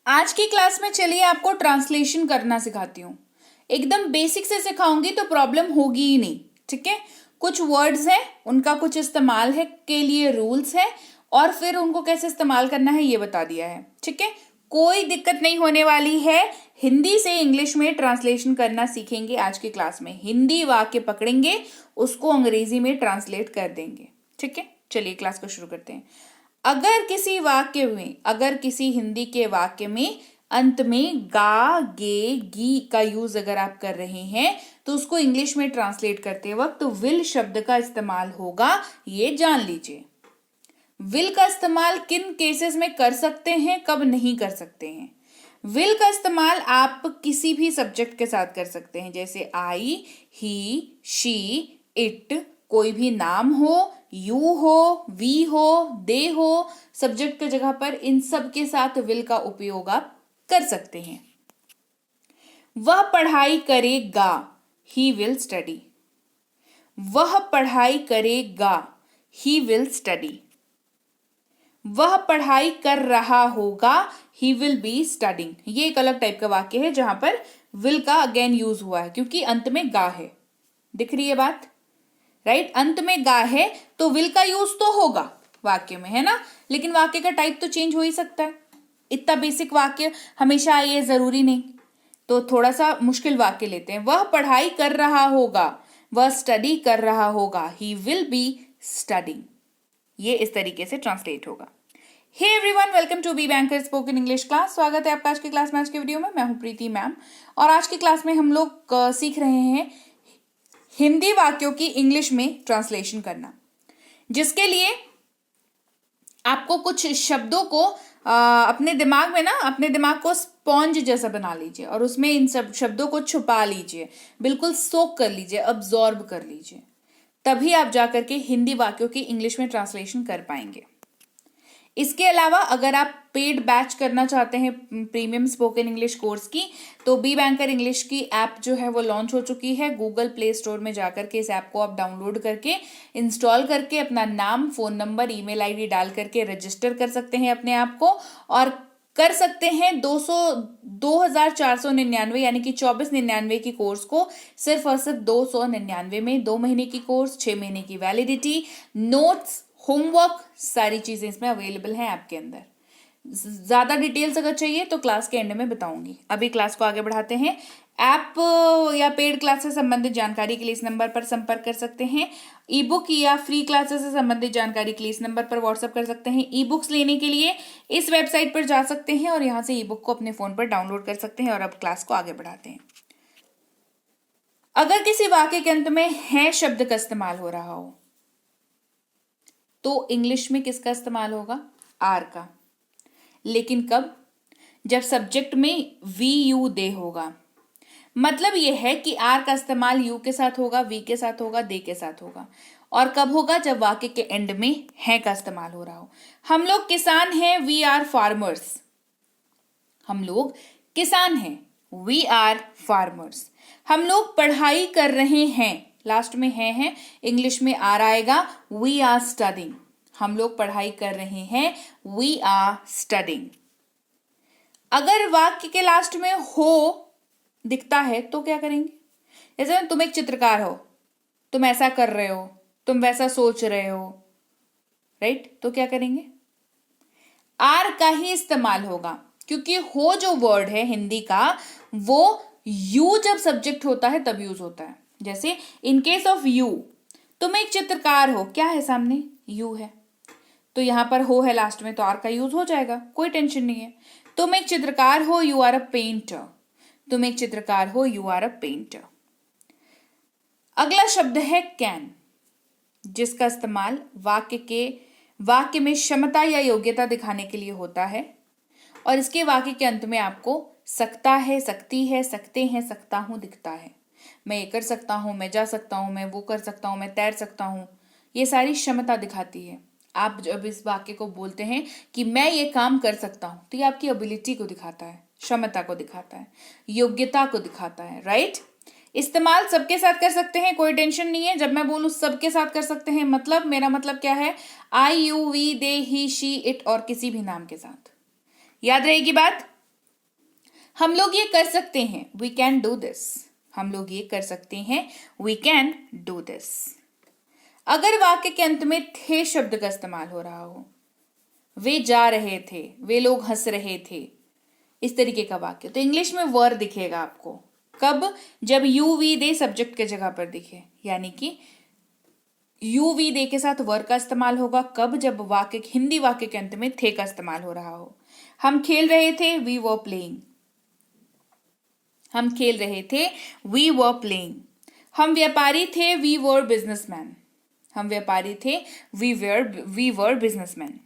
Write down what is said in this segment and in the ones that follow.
आज की क्लास में चलिए आपको ट्रांसलेशन करना सिखाती हूँ। एकदम बेसिक से सिखाऊंगी तो प्रॉब्लम होगी ही नहीं। ठीक है, कुछ वर्ड्स हैं, उनका कुछ इस्तेमाल है के लिए रूल्स है और फिर उनको कैसे इस्तेमाल करना है ये बता दिया है। ठीक है, कोई दिक्कत नहीं होने वाली है। हिंदी से इंग्लिश में ट्रांसलेशन करना सीखेंगे आज की क्लास में। हिंदी वाक्य पकड़ेंगे, उसको अंग्रेजी में ट्रांसलेट कर देंगे। ठीक है, चलिए क्लास को शुरू करते हैं। अगर किसी हिंदी के वाक्य में अंत में गा, गे, गी का यूज अगर आप कर रहे हैं तो उसको इंग्लिश में ट्रांसलेट करते वक्त विल शब्द का इस्तेमाल होगा, ये जान लीजिए। विल का इस्तेमाल किन केसेस में कर सकते हैं, कब नहीं कर सकते हैं। विल का इस्तेमाल आप किसी भी सब्जेक्ट के साथ कर सकते हैं, जैसे आई, ही, शी, इट, कोई भी नाम हो, यू हो, वी हो, दे हो, सब्जेक्ट की जगह पर इन सब के साथ विल का उपयोग आप कर सकते हैं। वह पढ़ाई करेगा, ही विल स्टडी। वह पढ़ाई करेगा, ही विल स्टडी। वह पढ़ाई कर रहा होगा, ही विल बी स्टडिंग। ये एक अलग टाइप का वाक्य है जहां पर विल का अगेन यूज हुआ है क्योंकि अंत में गा है। दिख रही है बात, राइट? अंत में गा है तो विल का यूज तो होगा वाक्य में, है ना, लेकिन वाक्य का टाइप तो चेंज हो ही सकता है। इतना बेसिक वाक्य हमेशा आए जरूरी नहीं, तो थोड़ा सा मुश्किल वाक्य लेते हैं। वह पढ़ाई कर रहा होगा, वह स्टडी कर रहा होगा, ही विल बी स्टडिंग। ये इस तरीके से ट्रांसलेट होगा। Hey everyone, welcome to B Banker spoken English class. स्वागत है आपका आज की क्लास में। आज के वीडियो में मैं हूं प्रीति मैम और आज की क्लास में हम लोग सीख रहे हैं हिंदी वाक्यों की इंग्लिश में ट्रांसलेशन करना, जिसके लिए आपको कुछ शब्दों को अपने दिमाग को स्पॉन्ज जैसा बना लीजिए और उसमें इन सब शब्दों को छुपा लीजिए, बिल्कुल सोक कर लीजिए, अब्सॉर्ब कर लीजिए, तभी आप जाकर के हिंदी वाक्यों की इंग्लिश में ट्रांसलेशन कर पाएंगे। इसके अलावा अगर आप पेड बैच करना चाहते हैं प्रीमियम स्पोकन इंग्लिश कोर्स की, तो बी बैंकर इंग्लिश की ऐप जो है वो लॉन्च हो चुकी है। गूगल प्ले स्टोर में जाकर के इस ऐप को आप डाउनलोड करके इंस्टॉल करके अपना नाम, फोन नंबर, ईमेल आईडी डाल करके रजिस्टर कर सकते हैं अपने आप को और कर सकते हैं 2499 यानी कि 2499 की कोर्स को सिर्फ और सिर्फ 299 में। 2 महीने की कोर्स, 6 महीने की वैलिडिटी, नोट्स, होमवर्क, सारी चीजें इसमें अवेलेबल हैं ऐप के अंदर। ज्यादा डिटेल्स अगर चाहिए तो क्लास के एंड में बताऊंगी। अभी क्लास को आगे बढ़ाते हैं। ऐप या पेड क्लास से संबंधित जानकारी के लिए इस नंबर पर संपर्क कर सकते हैं। ई बुक या फ्री क्लासेस से संबंधित जानकारी के लिए इस नंबर पर व्हाट्सएप कर सकते हैं। ई बुक्स लेने के लिए इस वेबसाइट पर जा सकते हैं और यहां से ई बुक को अपने फोन पर डाउनलोड कर सकते हैं। और अब क्लास को आगे बढ़ाते हैं। अगर किसी वाक्य के अंत में है शब्द का इस्तेमाल हो रहा हो तो इंग्लिश में किसका इस्तेमाल होगा? आर का। लेकिन कब? जब सब्जेक्ट में वी, यू, दे होगा। मतलब यह है कि आर का इस्तेमाल यू के साथ होगा, वी के साथ होगा, दे के साथ होगा। और कब होगा? जब वाक्य के एंड में है का इस्तेमाल हो रहा हो। हम लोग किसान हैं, वी आर फार्मर्स। हम लोग किसान हैं, वी आर फार्मर्स। हम लोग पढ़ाई कर रहे हैं, लास्ट में है, इंग्लिश में आर आएगा, वी आर स्टडिंग। हम लोग पढ़ाई कर रहे हैं, वी आर स्टडिंग। अगर वाक्य के लास्ट में हो दिखता है तो क्या करेंगे? जैसे तुम एक चित्रकार हो, तुम ऐसा कर रहे हो, तुम वैसा सोच रहे हो, राइट? तो क्या करेंगे? आर का ही इस्तेमाल होगा क्योंकि हो जो वर्ड है हिंदी का वो यू जब सब्जेक्ट होता है तब यूज होता है। जैसे इन केस ऑफ यू, तुम एक चित्रकार हो, क्या है सामने? यू है, तो यहां पर हो है लास्ट में तो आर का यूज हो जाएगा, कोई टेंशन नहीं है। तुम एक चित्रकार हो, यू आर अ पेंटर। तुम एक चित्रकार हो, यू आर अ पेंटर। अगला शब्द है कैन, जिसका इस्तेमाल वाक्य में क्षमता या योग्यता दिखाने के लिए होता है और इसके वाक्य के अंत में आपको सकता है, सकती है, सकते हैं, सकता हूं दिखता है। मैं ये कर सकता हूं, मैं जा सकता हूं, मैं वो कर सकता हूं, मैं तैर सकता हूं, ये सारी क्षमता दिखाती है। आप जब इस वाक्य को बोलते हैं कि मैं ये काम कर सकता हूं तो ये आपकी एबिलिटी को दिखाता है, क्षमता को दिखाता है, योग्यता को दिखाता है, राइट? इस्तेमाल सबके साथ कर सकते हैं, कोई टेंशन नहीं है। जब मैं बोलूं सबके साथ कर सकते हैं, मतलब मेरा मतलब क्या है? I, you, we, they, he, she, it और किसी भी नाम के साथ। याद रहेगी बात? हम लोग ये कर सकते हैं, वी कैन डू दिस। हम लोग ये कर सकते हैं, वी कैन डू दिस। अगर वाक्य के अंत में थे शब्द का इस्तेमाल हो रहा हो, वे जा रहे थे, वे लोग हंस रहे थे, इस तरीके का वाक्य, तो इंग्लिश में वर दिखेगा आपको। कब? जब यू वी दे सब्जेक्ट के जगह पर दिखे, यानी कि यू वी दे के साथ वर का इस्तेमाल होगा। कब? जब वाक्य, हिंदी वाक्य के अंत में थे का इस्तेमाल हो रहा हो। हम खेल रहे थे, वी वर प्लेइंग। हम खेल रहे थे, वी वर प्लेइंग। हम व्यापारी थे, वी वर बिजनेसमैन। हम व्यापारी थे, वी वर बिजनेसमैन।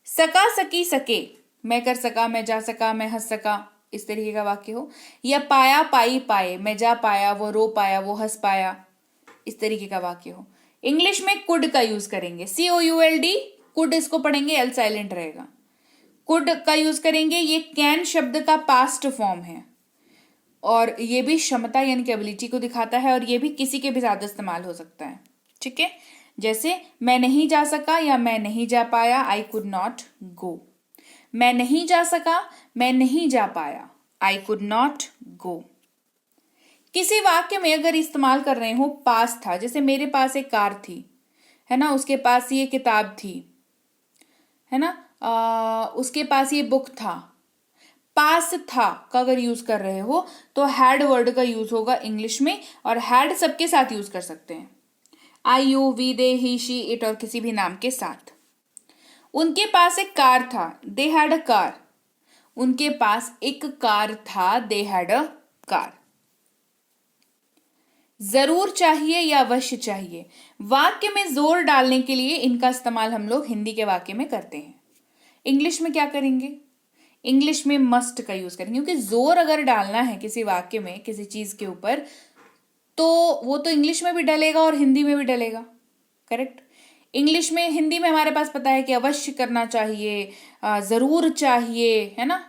सका, सकी, सके, मैं कर सका, मैं जा सका, मैं हंस सका, इस तरीके का वाक्य हो। या पाया, पाई, पाए, मैं जा पाया, वो रो पाया, वो हंस पाया, इस तरीके का वाक्य हो। इंग्लिश में कुड का यूज करेंगे, COULD, कुड इसको पढ़ेंगे, एल साइलेंट रहेगा। कुड का यूज करेंगे। ये कैन शब्द का पास्ट फॉर्म है और ये भी क्षमता यानी कि एबिलिटी को दिखाता है, और ये भी किसी के भी साथ इस्तेमाल हो सकता है। ठीक है, जैसे मैं नहीं जा सका या मैं नहीं जा पाया, आई कुड नॉट गो। मैं नहीं जा सका, मैं नहीं जा पाया, आई कुड नॉट गो। किसी वाक्य में अगर इस्तेमाल कर रहे हो पास था, जैसे मेरे पास एक कार थी, है ना, उसके पास ये किताब थी, है ना, उसके पास ये बुक था। पास था का अगर यूज कर रहे हो तो हैड वर्ड का यूज होगा इंग्लिश में, और हैड सबके साथ यूज कर सकते हैं, I, you, we, they, he, she, it, और किसी भी नाम के साथ। उनके पास एक कार था, दे हैड अ कार। उनके पास एक कार था, दे हैड अ कार। जरूर चाहिए या अवश्य चाहिए, वाक्य में जोर डालने के लिए इनका इस्तेमाल हम लोग हिंदी के वाक्य में करते हैं। इंग्लिश में क्या करेंगे? इंग्लिश में मस्ट का यूज करेंगे, क्योंकि जोर अगर डालना है किसी वाक्य में किसी चीज के ऊपर, तो वो तो इंग्लिश में भी डलेगा और हिंदी में भी डलेगा। करेक्ट। इंग्लिश में, हिंदी में हमारे पास पता है कि अवश्य करना चाहिए, जरूर चाहिए, है ना।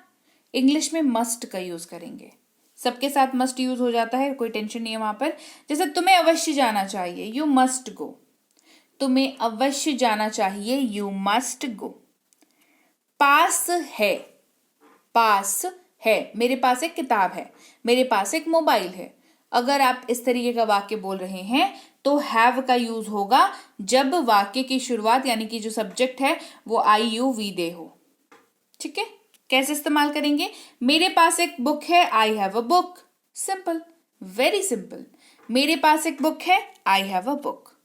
इंग्लिश में मस्ट का यूज करेंगे, सबके साथ मस्ट यूज हो जाता है, कोई टेंशन नहीं है वहां पर। जैसे तुम्हें अवश्य जाना चाहिए, यू मस्ट गो। तुम्हें अवश्य जाना चाहिए, यू मस्ट गो। पास है, पास है, मेरे पास एक किताब है, मेरे पास एक मोबाइल है। अगर आप इस तरीके का वाक्य बोल रहे हैं तो हैव का यूज होगा जब वाक्य की शुरुआत यानी कि जो सब्जेक्ट है वो आई, यू, वी, दे हो। ठीक है, कैसे इस्तेमाल करेंगे? मेरे पास एक बुक है, I have a book. Simple, very simple. मेरे पास एक बुक है, आई हैव अ बुक।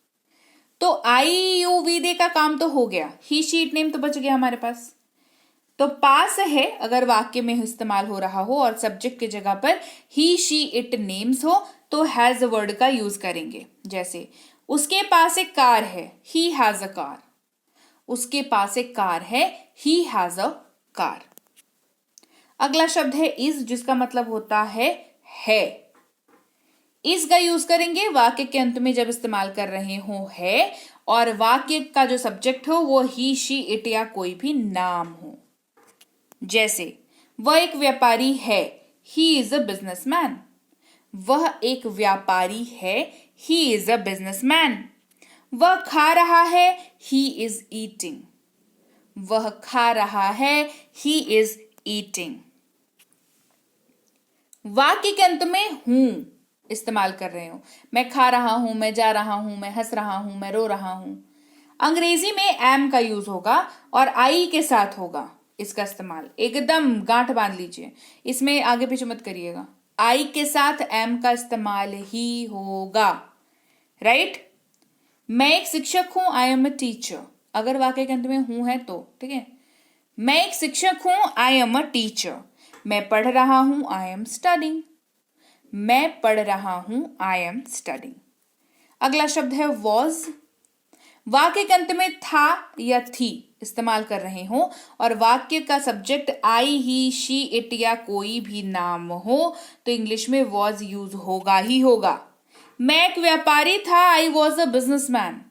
तो आई, यू, वी, दे का काम तो हो गया, ही, शी, इट, नेम तो बच गया हमारे पास। तो पास है अगर वाक्य में इस्तेमाल हो रहा हो और सब्जेक्ट की जगह पर ही, शी, इट, नेम्स हो तो हैज वर्ड का यूज करेंगे। जैसे उसके पास एक कार है, ही हैज अ कार। उसके पास एक कार है, ही हैज अ कार। अगला शब्द है इज, जिसका मतलब होता है। इज का यूज करेंगे वाक्य के अंत में जब इस्तेमाल कर रहे हो है, और वाक्य का जो सब्जेक्ट हो वो ही, शी, इट या कोई भी नाम हो। जैसे वह एक व्यापारी है, ही इज अ बिजनेसमैन। वह एक व्यापारी है, ही इज अ बिजनेसमैन। वह खा रहा है, ही इज ईटिंग। वह खा रहा है, ही इज ईटिंग। वाक्य के अंत में हूं इस्तेमाल कर रहे हो, मैं खा रहा हूं, मैं जा रहा हूं, मैं हंस रहा हूं, मैं रो रहा हूं। अंग्रेजी में एम का यूज होगा और आई के साथ होगा इसका इस्तेमाल। एकदम गांठ बांध लीजिए, इसमें आगे पीछे मत करिएगा। आई के साथ एम का इस्तेमाल ही होगा। राइट। मैं एक शिक्षक हूं, आई एम अ टीचर। अगर वाक्य के अंत में हूं है तो ठीक है। मैं एक शिक्षक हूं, आई एम अ टीचर। मैं पढ़ रहा हूं, आई एम स्टडिंग। मैं पढ़ रहा हूं, आई एम स्टडिंग। अगला शब्द है वॉज। वाक्य के अंत में था या थी इस्तेमाल कर रहे हो और वाक्य का subject I, he, she, it या कोई भी नाम हो तो इंग्लिश में वॉज यूज होगा ही होगा। मैं एक व्यापारी था, आई वॉज अ बिजनेसमैन।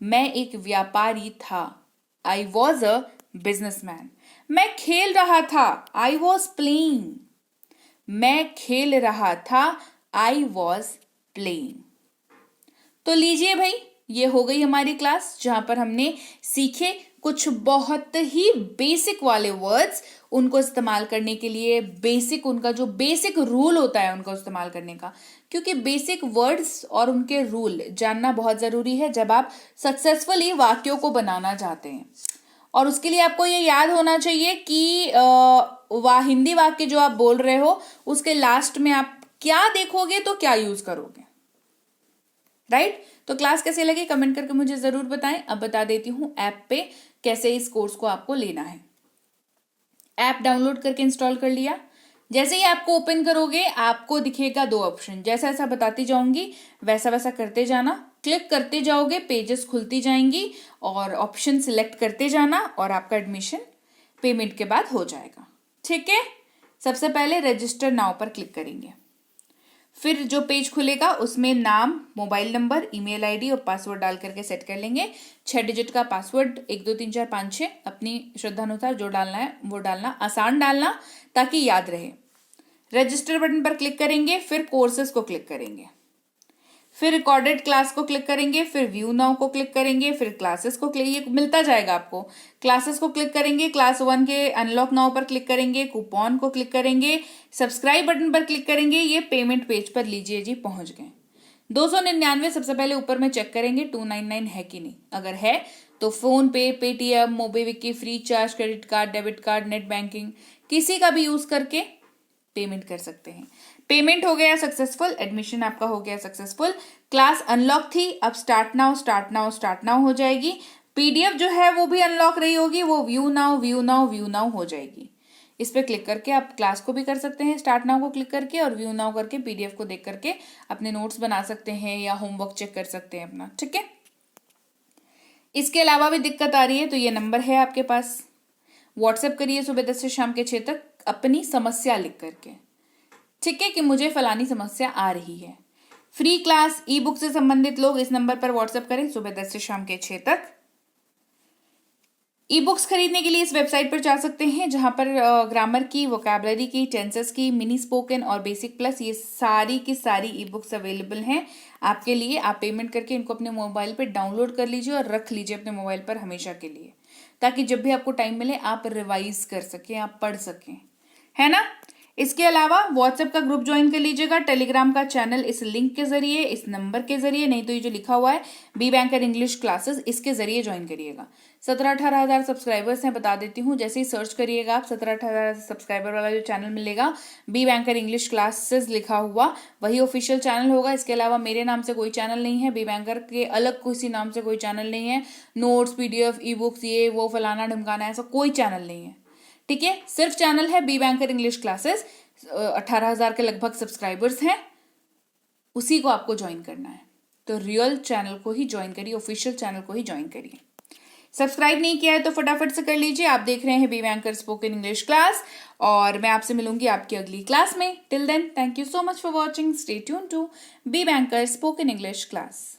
मैं एक व्यापारी था, आई वॉज अ बिजनेसमैन। मैं खेल रहा था, आई वॉज प्लेइंग। मैं खेल रहा था, आई वॉज प्लेइंग। तो लीजिए भाई, ये हो गई हमारी क्लास जहां पर हमने सीखे कुछ बहुत ही बेसिक वाले वर्ड्स, उनको इस्तेमाल करने के लिए बेसिक, उनका जो बेसिक रूल होता है उनको इस्तेमाल करने का, क्योंकि बेसिक वर्ड्स और उनके रूल जानना बहुत ज़रूरी है जब आप सक्सेसफुली वाक्यों को बनाना चाहते हैं। और उसके लिए आपको ये याद होना चाहिए कि हिंदी वाक्य जो आप बोल रहे हो उसके लास्ट में आप क्या देखोगे तो क्या यूज करोगे, राइट? तो क्लास कैसे लगी कमेंट करके मुझे जरूर बताएं। अब बता देती हूँ ऐप पे कैसे इस कोर्स को आपको लेना है। ऐप डाउनलोड करके इंस्टॉल कर लिया। जैसे ही ऐप को ओपन करोगे आपको दिखेगा 2 ऑप्शन, जैसा जैसा बताती जाऊंगी वैसा वैसा करते जाना, क्लिक करते जाओगे, पेजेस खुलती जाएंगी और ऑप्शन सिलेक्ट करते जाना और आपका एडमिशन पेमेंट के बाद हो जाएगा। ठीक है, सबसे पहले रजिस्टर नाउ पर क्लिक करेंगे। फिर जो पेज खुलेगा उसमें नाम, मोबाइल नंबर, ईमेल आईडी और पासवर्ड डाल करके सेट कर लेंगे। 6 डिजिट का पासवर्ड, 1 2 3 4 5 6 अपनी श्रद्धानुसार जो डालना है वो डालना, आसान डालना ताकि याद रहे। रजिस्टर बटन पर क्लिक करेंगे, फिर कोर्सेज को क्लिक करेंगे, फिर रिकॉर्डेड क्लास को क्लिक करेंगे, फिर व्यू नाउ को क्लिक करेंगे, फिर क्लासेस को क्लिक, ये मिलता जाएगा आपको। क्लासेस को क्लिक करेंगे, क्लास 1 के अनलॉक नाउ पर क्लिक करेंगे, कूपन को क्लिक करेंगे, सब्सक्राइब बटन पर क्लिक करेंगे, ये पेमेंट पेज पर लीजिए जी, पहुंच गए। 299 सबसे पहले ऊपर में चेक करेंगे 299 है कि नहीं। अगर है तो PhonePe, Paytm, MobiKwik, Freecharge, credit card, debit card, net banking किसी का भी यूज करके पेमेंट कर सकते हैं। पेमेंट हो गया सक्सेसफुल, एडमिशन आपका हो गया सक्सेसफुल। क्लास अनलॉक थी, अब start now start now start now हो जाएगी। पीडीएफ जो है वो भी अनलॉक रही होगी, वो view now view now view now हो जाएगी। इस पे क्लिक करके आप क्लास को भी कर सकते हैं, स्टार्ट नाउ को क्लिक करके, और व्यू नाउ करके पीडीएफ को देख करके अपने नोट्स बना सकते हैं या होमवर्क चेक कर सकते हैं अपना। ठीक है, इसके अलावा भी दिक्कत आ रही है तो ये नंबर है आपके पास, व्हाट्सएप करिए सुबह 10 से शाम के 6 तक अपनी समस्या लिख करके। ठीक है, कि मुझे फलानी समस्या आ रही है। फ्री क्लास, ई बुक से संबंधित लोग इस नंबर पर व्हाट्सएप करें सुबह 10 से शाम के 6 तक। ई बुक्स खरीदने के लिए इस वेबसाइट पर जा सकते हैं जहां पर ग्रामर की, वोकैबुलरी की, टेंसेस की, मिनी स्पोकन और बेसिक प्लस ये सारी की सारी ई बुक्स अवेलेबल हैं आपके लिए। आप पेमेंट करके इनको अपने मोबाइल पर डाउनलोड कर लीजिए और रख लीजिए अपने मोबाइल पर हमेशा के लिए, ताकि जब भी आपको टाइम मिले आप रिवाइज कर सकें, आप पढ़ सकें, है ना। इसके अलावा व्हाट्सएप का ग्रुप ज्वाइन कर लीजिएगा, टेलीग्राम का चैनल इस लिंक के जरिए, इस नंबर के जरिए, नहीं तो ये जो लिखा हुआ है बी बैंकर इंग्लिश क्लासेस, इसके जरिए ज्वाइन करिएगा। 17-18 हज़ार सब्सक्राइबर्स हैं, बता देती हूँ। जैसे ही सर्च करिएगा आप 17-18 हज़ार सब्सक्राइबर वाला जो चैनल मिलेगा, बी बैंकर इंग्लिश क्लासेस लिखा हुआ, वही ऑफिशियल चैनल होगा। इसके अलावा मेरे नाम से कोई चैनल नहीं है, बी बैंकर के अलग किसी नाम से कोई चैनल नहीं है। नोट्स, पीडीएफ, ई बुक्स, ये वो फलाना ढमकाना, ऐसा कोई चैनल नहीं है। ठीक है, सिर्फ चैनल है बी बैंकर इंग्लिश क्लासेस। 18 हज़ार के लगभग सब्सक्राइबर्स हैं, उसी को आपको ज्वाइन करना है। तो रियल चैनल को ही ज्वाइन करिए, ऑफिशियल चैनल को ही ज्वाइन करिए। सब्सक्राइब नहीं किया है तो फटाफट से कर लीजिए। आप देख रहे हैं B Banker spoken English class, और मैं आपसे मिलूंगी आपकी अगली क्लास में। Till then, thank you so much for watching. Stay tune to B Banker spoken English class.